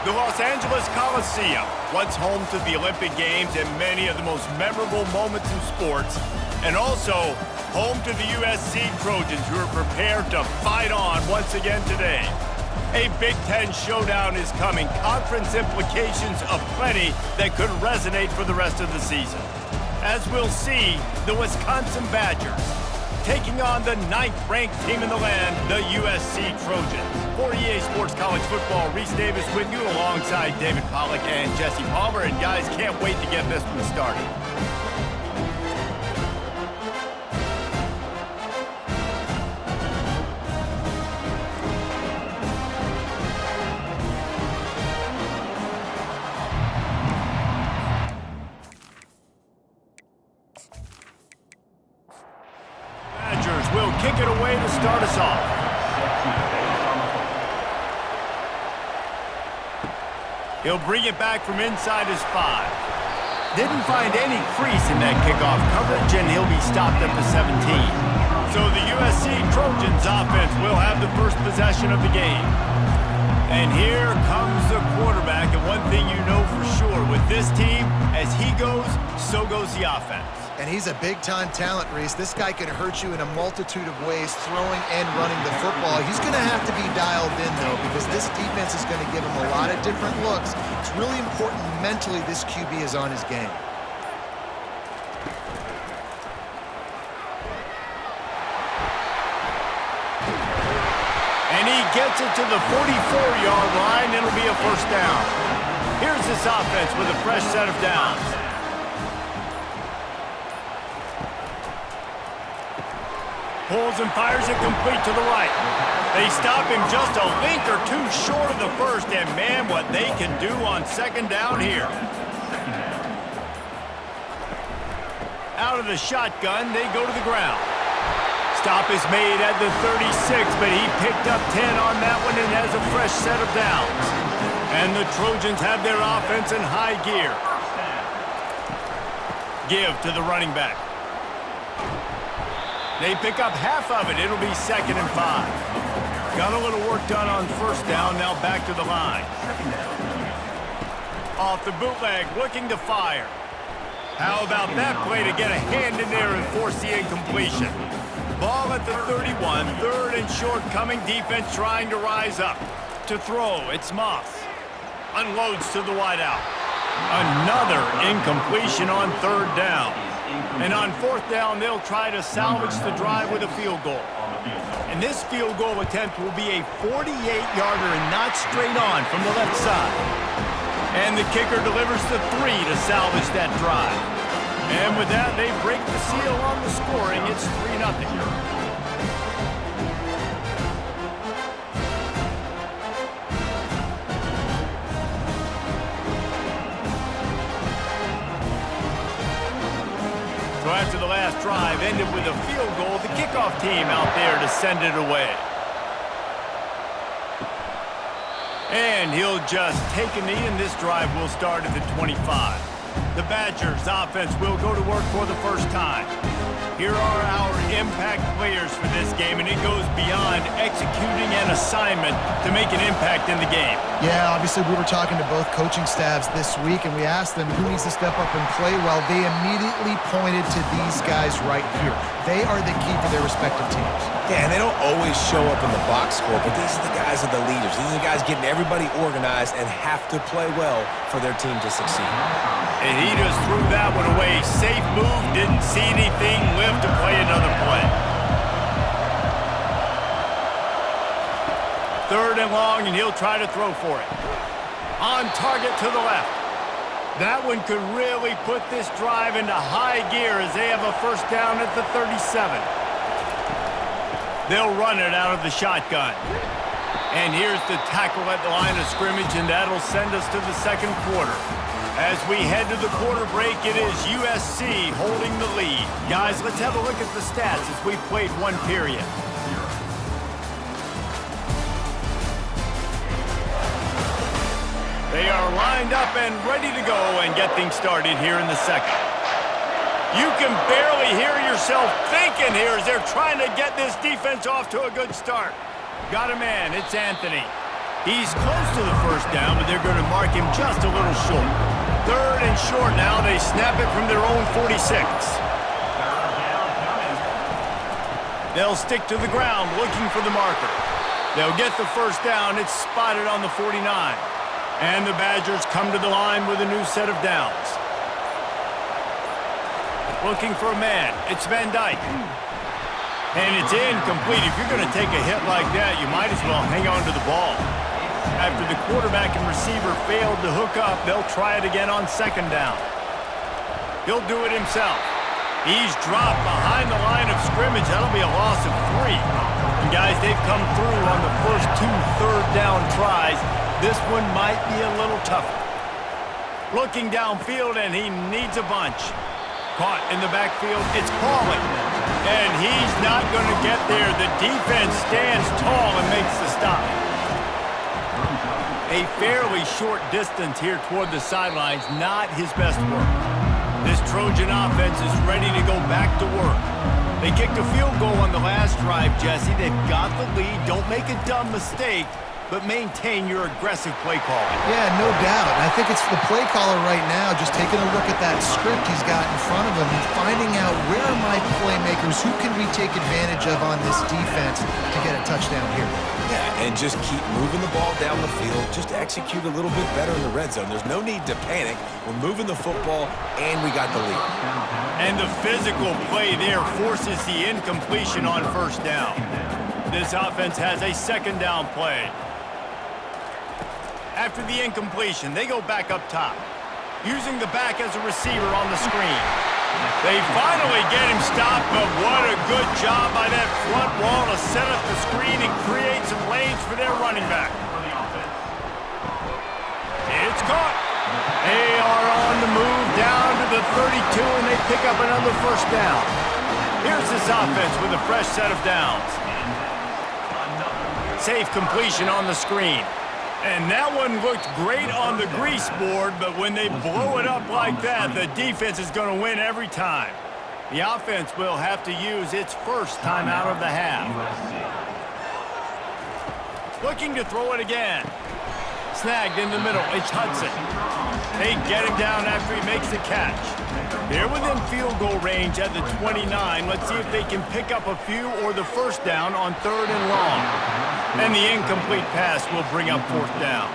The Los Angeles Coliseum, once home to the Olympic Games and many of the most memorable moments in sports, and also home to the USC Trojans, who are prepared to fight on once again today. A Big Ten showdown is coming. Conference implications aplenty that could resonate for the rest of the season. As we'll see, the Wisconsin Badgers taking on the 9th-ranked team in the land, the USC Trojans. For EA Sports College Football, Reese Davis with you alongside David Pollack and Jesse Palmer. And guys, can't wait to get this one started. Will kick it away to start us off. He'll bring it back from inside his 5. Didn't find any crease in that kickoff coverage, and he'll be stopped at the 17. So the USC Trojans offense will have the first possession of the game. And here comes the quarterback, and one thing you know for sure, with this team, as he goes, so goes the offense. And he's a big-time talent, Reese. This guy can hurt you in a multitude of ways, throwing and running the football. He's going to have to be dialed in, though, because this defense is going to give him a lot of different looks. It's really important mentally this QB is on his game. And he gets it to the 44-yard line. It'll be a first down. Here's this offense with a fresh set of downs. Pulls and fires it complete to the right. They stop him just a length or two short of the first, and man, what they can do on second down here. Out of the shotgun, they go to the ground. Stop is made at the 36, but he picked up 10 on that one and has a fresh set of downs. And the Trojans have their offense in high gear. Give to the running back. They pick up half of it. It'll be 2nd and 5. Got a little work done on first down. Now back to the line. Off the bootleg, looking to fire. How about that play to get a hand in there and force the incompletion? Ball at the 31, 3rd and short coming. Defense trying to rise up. To throw, it's Moss. Unloads to the wideout. Another incompletion on 3rd down. And on 4th down, they'll try to salvage the drive with a field goal. And this field goal attempt will be a 48-yarder and not straight on from the left side. And the kicker delivers the 3 to salvage that drive. And with that, they break the seal on the scoring. It's 3-0. So after the last drive ended with a field goal, the kickoff team out there to send it away. And he'll just take a knee, and this drive will start at the 25. The Badgers offense will go to work for the first time. Here are our impact players for this game, and it goes beyond executing an assignment to make an impact in the game. Yeah, obviously we were talking to both coaching staffs this week, and we asked them who needs to step up and play well. They immediately pointed to these guys right here. They are the key for their respective teams. Yeah, and they don't always show up in the box score, but these are the guys that are the leaders. These are the guys getting everybody organized and have to play well for their team to succeed. And he just threw that one away. Safe move, didn't see anything, lived to play another play. 3rd and long, and he'll try to throw for it. On target to the left. That one could really put this drive into high gear as they have a first down at the 37. They'll run it out of the shotgun. And here's the tackle at the line of scrimmage, and that'll send us to the 2nd quarter. As we head to the quarter break, it is USC holding the lead. Guys, let's have a look at the stats as we've played one period. They are lined up and ready to go and get things started here in the 2nd. You can barely hear yourself thinking here as they're trying to get this defense off to a good start. Got a man, it's Anthony. He's close to the first down, but they're going to mark him just a little short. 3rd and short now. They snap it from their own 46. They'll stick to the ground looking for the marker. They'll get the first down. It's spotted on the 49. And the Badgers come to the line with a new set of downs. Looking for a man. It's Van Dyke. And it's incomplete. If you're going to take a hit like that, you might as well hang on to the ball. After the quarterback and receiver failed to hook up, they'll try it again on 2nd down. He'll do it himself. He's dropped behind the line of scrimmage. That'll be a loss of 3. And guys, they've come through on the first 2 third down tries. This one might be a little tougher. Looking downfield, and he needs a bunch. Caught in the backfield, it's Pauling. And he's not going to get there. The defense stands tall and makes the stop. A fairly short distance here toward the sidelines, not his best work. This Trojan offense is ready to go back to work. They kicked a field goal on the last drive, Jesse. They've got the lead. Don't make a dumb mistake, but maintain your aggressive play calling. Yeah, no doubt. I think it's the play caller right now just taking a look at that script he's got in front of him and finding out where are my playmakers, who can we take advantage of on this defense to get a touchdown here. Yeah, and just keep moving the ball down the field. Just execute a little bit better in the red zone. There's no need to panic. We're moving the football, and we got the lead. And the physical play there forces the incompletion on first down. This offense has a 2nd down play. After the incompletion, they go back up top, using the back as a receiver on the screen. They finally get him stopped, but what a good job by that front wall to set up the screen and create some lanes for their running back. It's caught. They are on the move down to the 32, and they pick up another first down. Here's this offense with a fresh set of downs. Safe completion on the screen. And that one looked great on the grease board, but when they blow it up like that, the defense is going to win every time. The offense will have to use its first time out of the half. Looking to throw it again. Snagged in the middle. It's Hudson. They get him down after he makes the catch. They're within field goal range at the 29. Let's see if they can pick up a few or the first down on 3rd and long. And the incomplete pass will bring up 4th down.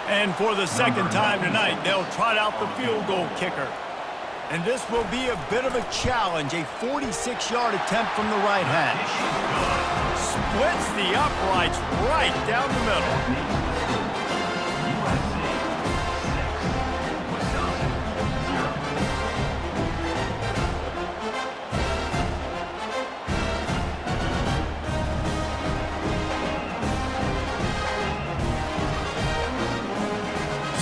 And for the 2nd time tonight, they'll trot out the field goal kicker. And this will be a bit of a challenge, a 46-yard attempt from the right hash. Splits the uprights right down the middle.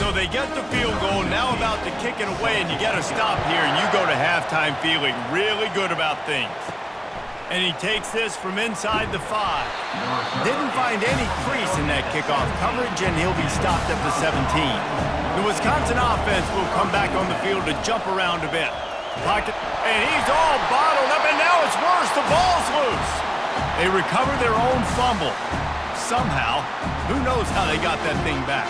So they get the field goal, now about to kick it away, and you got to stop here, and you go to halftime feeling really good about things. And he takes this from inside the 5. Didn't find any crease in that kickoff coverage, and he'll be stopped at the 17. The Wisconsin offense will come back on the field to jump around a bit. Pocket, and he's all bottled up, and now it's worse. The ball's loose. They recover their own fumble. Somehow, who knows how they got that thing back.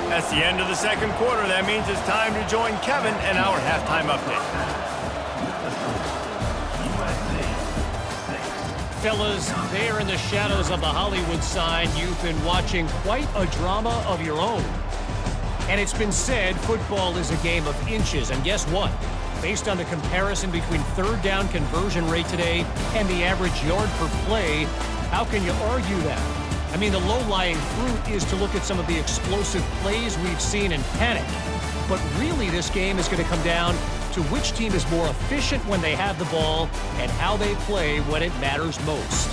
That's the end of the 2nd quarter. That means it's time to join Kevin and our halftime update. Fellas, there in the shadows of the Hollywood sign, you've been watching quite a drama of your own. And it's been said football is a game of inches. And guess what? Based on the comparison between 3rd down conversion rate today and the average yard per play, how can you argue that? I mean, the low-lying fruit is to look at some of the explosive plays we've seen in panic. But really, this game is going to come down to which team is more efficient when they have the ball and how they play when it matters most.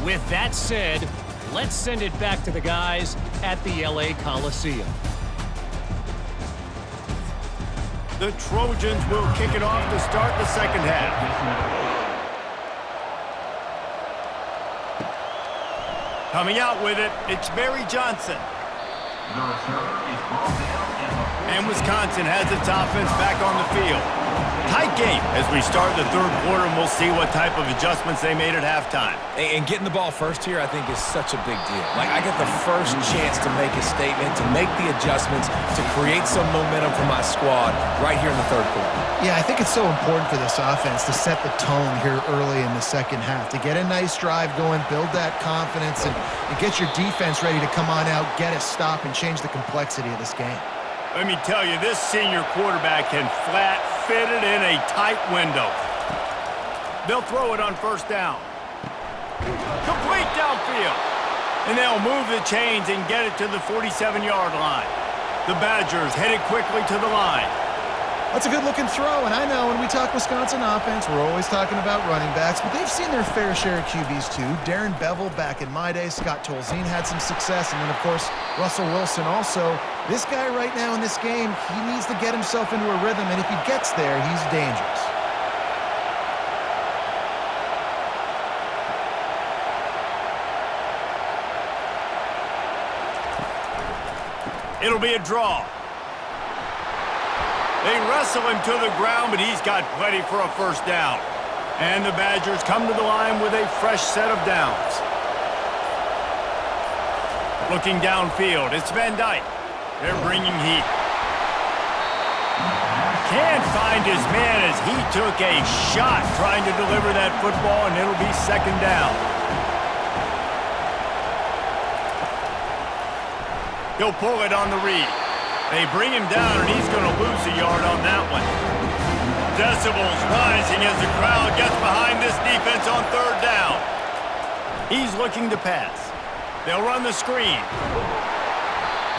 With that said, let's send it back to the guys at the LA Coliseum. The Trojans will kick it off to start the 2nd half. Coming out with it, it's Barry Johnson. And Wisconsin has its offense back on the field. Tight game as we start the third quarter, and we'll see what type of adjustments they made at halftime. And getting the ball first here, I think, is such a big deal. Like, I get the first chance to make a statement, to make the adjustments, to create some momentum for my squad right here in the third quarter. Yeah, I think it's so important for this offense to set the tone here early in the second half, to get a nice drive going, build that confidence, and get your defense ready to come on out, get a stop, and change the complexity of this game. Let me tell you, this senior quarterback can flat fit it in a tight window. They'll throw it on first down. Complete downfield. And they'll move the chains and get it to the 47-yard line. The Badgers headed quickly to the line. That's a good-looking throw, and I know when we talk Wisconsin offense, we're always talking about running backs, but they've seen their fair share of QBs too. Darren Bevel back in my day, Scott Tolzien had some success, and then, of course, Russell Wilson also. This guy right now in this game, he needs to get himself into a rhythm, and if he gets there, he's dangerous. It'll be a draw. They wrestle him to the ground, but he's got plenty for a first down. And the Badgers come to the line with a fresh set of downs. Looking downfield, it's Van Dyke. They're bringing heat. Can't find his man as he took a shot trying to deliver that football, and it'll be second down. He'll pull it on the read. They bring him down, and he's going to lose a yard on that one. Decibels rising as the crowd gets behind this defense on third down. He's looking to pass. They'll run the screen.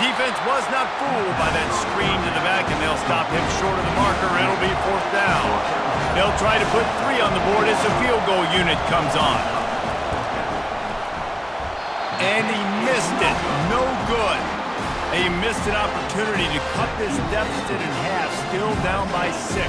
Defense was not fooled by that screen to the back, and they'll stop him short of the marker. It'll be fourth down. They'll try to put 3 on the board as the field goal unit comes on. And he missed it. No good. They missed an opportunity to cut this deficit in half, still down by 6.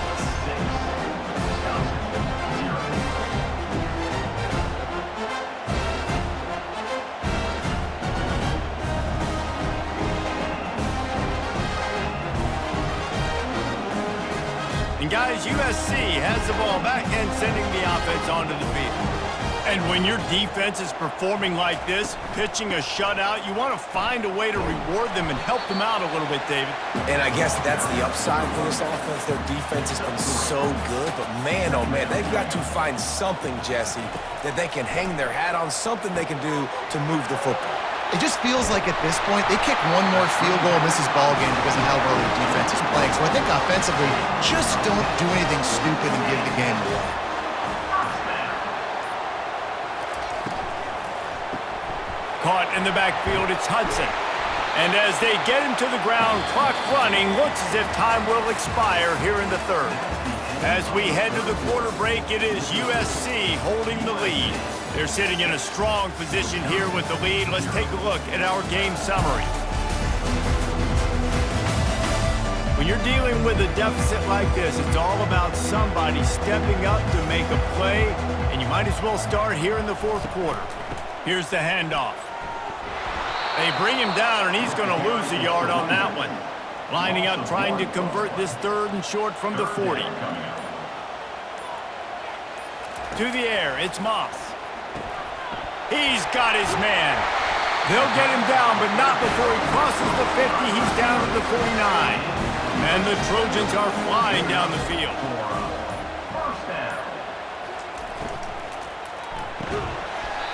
And guys, USC has the ball back and sending the offense onto the field. And when your defense is performing like this, pitching a shutout, you want to find a way to reward them and help them out a little bit, David. And I guess that's the upside for this offense. Their defense has been so good, but man, oh man, they've got to find something, Jesse, that they can hang their hat on, something they can do to move the football. It just feels like at this point, they kick one more field goal and this is ball game because of how well their defense is playing. So I think offensively, just don't do anything stupid and give the game away. Caught in the backfield, it's Hudson. And as they get him to the ground, clock running, looks as if time will expire here in the third. As we head to the quarter break, it is USC holding the lead. They're sitting in a strong position here with the lead. Let's take a look at our game summary. When you're dealing with a deficit like this, it's all about somebody stepping up to make a play, and you might as well start here in the fourth quarter. Here's the handoff. They bring him down, and he's going to lose a yard on that one. Lining up, trying to convert this third and short from the 40. To the air, it's Moss. He's got his man. They'll get him down, but not before he crosses the 50. He's down to the 49. And the Trojans are flying down the field.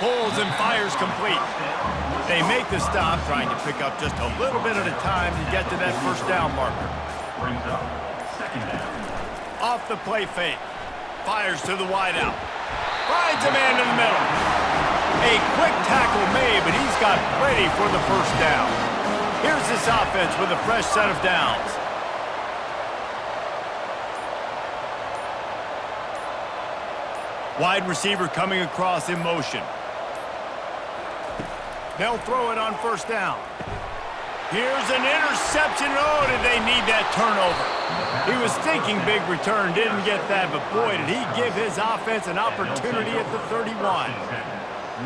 Pulls and fires complete. They make the stop, trying to pick up just a little bit at a time to get to that first down marker. Brings up second down. Off the play fake. Fires to the wideout. Finds a man in the middle. A quick tackle made, but he's got plenty for the first down. Here's this offense with a fresh set of downs. Wide receiver coming across in motion. They'll throw it on first down. Here's an interception. Oh, did they need that turnover? He was thinking big return, didn't get that, but boy, did he give his offense an opportunity at the 31.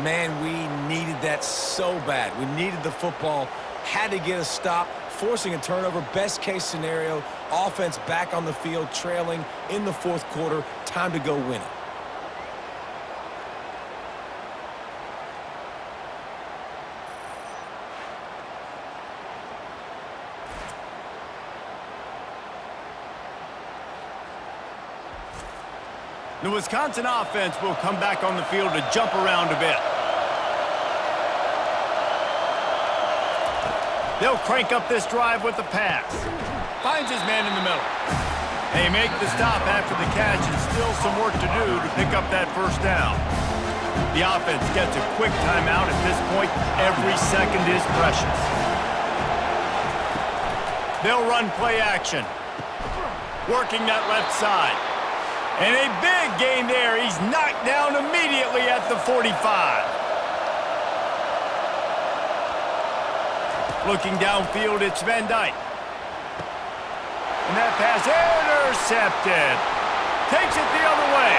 Man, we needed that so bad. We needed the football had to get a stop, forcing a turnover. Best case scenario, offense back on the field, trailing in the fourth quarter. Time to go win it. The Wisconsin offense will come back on the field to jump around a bit. They'll crank up this drive with the pass. Finds his man in the middle. They make the stop after the catch and still some work to do to pick up that first down. The offense gets a quick timeout at this point. Every second is precious. They'll run play action. Working that left side. And a big gain there. He's knocked down immediately at the 45. Looking downfield, it's Van Dyke. And that pass intercepted. Takes it the other way.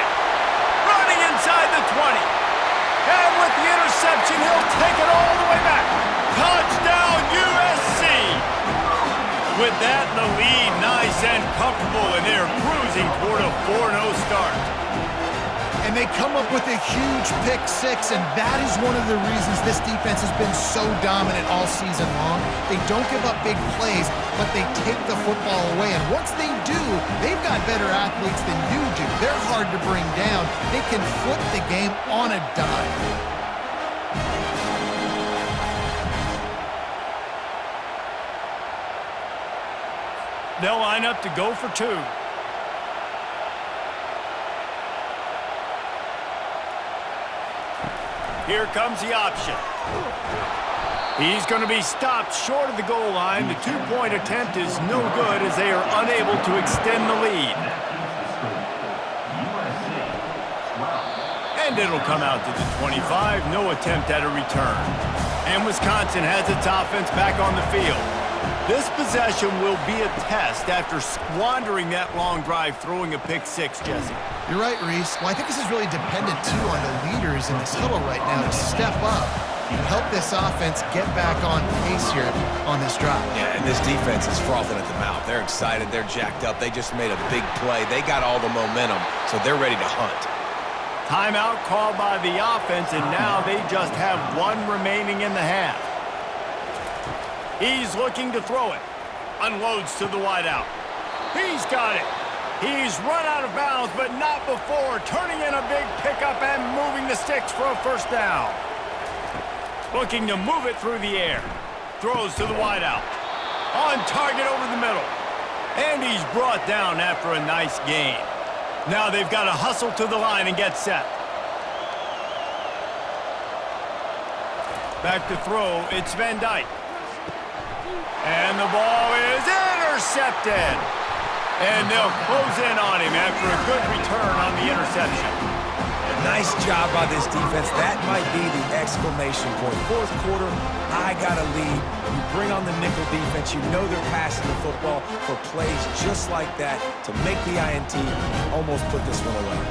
Running inside the 20. And with the interception, he'll take it all the way back. Touchdown, USC. With that in the lead, nice and comfortable, and they're cruising toward a 4-0 start. And they come up with a huge pick six, and that is one of the reasons this defense has been so dominant all season long. They don't give up big plays, but they take the football away. And once they do, they've got better athletes than you do. They're hard to bring down. They can flip the game on a dime. They'll line up to go for two. Here comes the option. He's going to be stopped short of the goal line. The two-point attempt is no good as they are unable to extend the lead. And it'll come out to the 25. No attempt at a return. And Wisconsin has its offense back on the field. This possession will be a test after squandering that long drive throwing a pick six, Jesse. You're right, Reese. Well, I think this is really dependent, too, on the leaders in this huddle right now to step up and help this offense get back on pace here on this drive. Yeah, and this defense is frothing at the mouth. They're excited. They're jacked up. They just made a big play. They got all the momentum, so they're ready to hunt. Timeout called by the offense, and now they just have one remaining in the half. He's looking to throw it. Unloads to the wideout. He's got it. He's run out of bounds, but not before turning in a big pickup and moving the sticks for a first down. Looking to move it through the air. Throws to the wideout. On target over the middle. And he's brought down after a nice gain. Now they've got to hustle to the line and get set. Back to throw, it's Van Dyke. And the ball is intercepted. And they'll close in on him after a good return on the interception. Nice job by this defense. That might be the exclamation point. Fourth quarter, I got a lead. You bring on the nickel defense. You know they're passing the football for plays just like that to make the INT almost put this one away.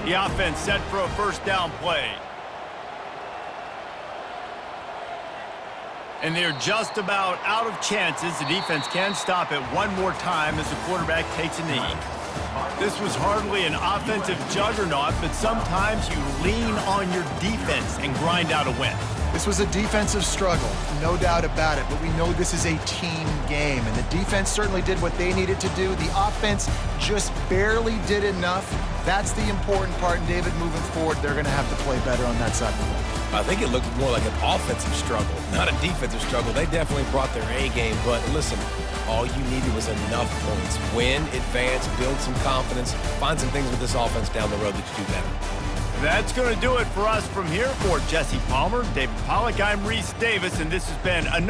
The offense set for a first down play. And they're just about out of chances. The defense can stop it one more time as the quarterback takes a knee. This was hardly an offensive juggernaut, but sometimes you lean on your defense and grind out a win. This was a defensive struggle, no doubt about it, but we know this is a team game, and the defense certainly did what they needed to do. The offense just barely did enough. That's the important part, and David, moving forward, they're going to have to play better on that side of the ball. I think it looked more like an offensive struggle, not a defensive struggle. They definitely brought their A game, but listen, all you needed was enough points. Win, advance, build some confidence, find some things with this offense down the road that you do better. That's going to do it for us from here. For Jesse Palmer, David Pollack, I'm Reese Davis, and this has been another